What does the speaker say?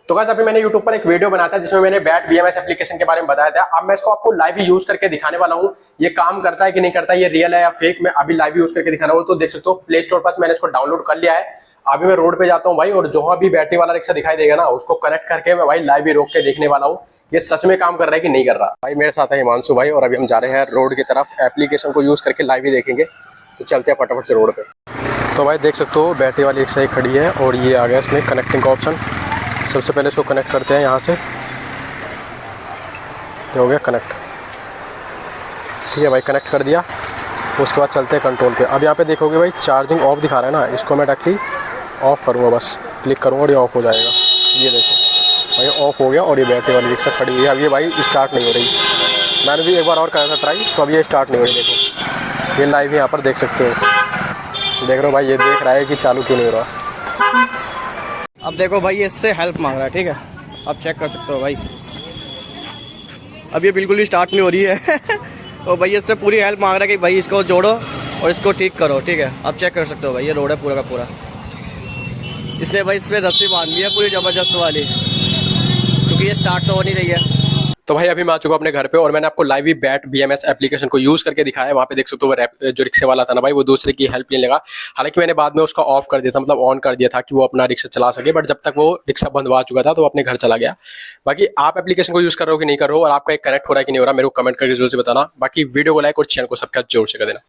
तो गाइस अभी मैंने YouTube पर एक वीडियो बनाया था जिसमें मैंने बैट BMS एप्लीकेशन के बारे में बताया था। अब मैं इसको आपको लाइव यूज करके दिखाने वाला हूँ। ये काम करता है कि नहीं करता है, ये रियल है या फेक, मैं अभी लाइव यूज करके दिखाना हो तो देख सकते हो। प्ले स्टोर पर मैंने इसको डाउनलोड कर लिया है। अभी मैं रोड पे जाता हूँ भाई, और जहां भी बैटरी वाला रिक्शा दिखाई देगा ना उसको कनेक्ट करके मैं भाई लाइव ही रोक के देखने वाला हूँ ये सच में काम कर रहा है कि नहीं कर रहा। भाई मेरे साथ है हिमांशु भाई, और अभी हम जा रहे हैं रोड की तरफ। एप्लीकेशन को यूज करके लाइव ही देखेंगे, तो चलते हैं फटाफट से रोड पे। तो भाई देख सकते हो बैटरी वाली रिक्शा ही खड़ी है और ये आ गया इसमें कनेक्टिंग का ऑप्शन। सबसे पहले इसको कनेक्ट करते हैं यहाँ से, ये हो गया कनेक्ट। ठीक है भाई, कनेक्ट कर दिया। उसके बाद चलते हैं कंट्रोल पे। अब यहाँ पे देखोगे भाई चार्जिंग ऑफ दिखा रहा है ना, इसको मैं डायरेक्टली ऑफ करूँगा, बस क्लिक करूँगा और ये ऑफ हो जाएगा। ये देखो भाई ऑफ हो गया और ये बैटरी वाली रिक्शा खड़ी हुई है। अब ये भाई स्टार्ट नहीं हो रही। मैंने भी एक बार और करा था ट्राई, तो अब ये स्टार्ट नहीं हो रही। देखो ये लाइव यहाँ पर देख सकते हो। देख रहे हो भाई, ये देख रहा है कि चालू क्यों नहीं हो रहा। अब देखो भाई ये इससे हेल्प मांग रहा है, ठीक है, आप चेक कर सकते हो भाई। अब ये बिल्कुल भी स्टार्ट नहीं हो रही है और भाई इससे पूरी हेल्प मांग रहा है कि भाई इसको जोड़ो और इसको ठीक करो, ठीक है। आप चेक कर सकते हो भाई ये रोड है पूरा का पूरा। इसने भाई इस पर रस्सी बांध दी है पूरी ज़बरदस्त वाली, क्योंकि ये स्टार्ट तो हो नहीं रही है। तो भाई अभी मैं आ चुका हूं अपने घर पे और मैंने आपको लाइव ही बैट BMS एप्लीकेशन को यूज करके दिखाया है। वहाँ पे देख सकते हो जो रिक्शे वाला था ना भाई, वो दूसरे की हेल्प लेने लगा। हालांकि मैंने बाद में उसका ऑफ कर दिया था, मतलब ऑन कर दिया था कि वो अपना रिक्शा चला सके, बट जब तक वो रिक्शा बंद हुआ चुका था तो वो अपने घर चला गया। बाकी आप एप्लीकेशन को यूज कर रहे हो कि नहीं कर रहे हो, और आपका एक कनेक्ट हो रहा है कि नहीं हो रहा, मेरे को कमेंट करके जरूर से बताना। बाकी वीडियो को लाइक और चैनल को सब्सक्राइब जरूर से कर देना।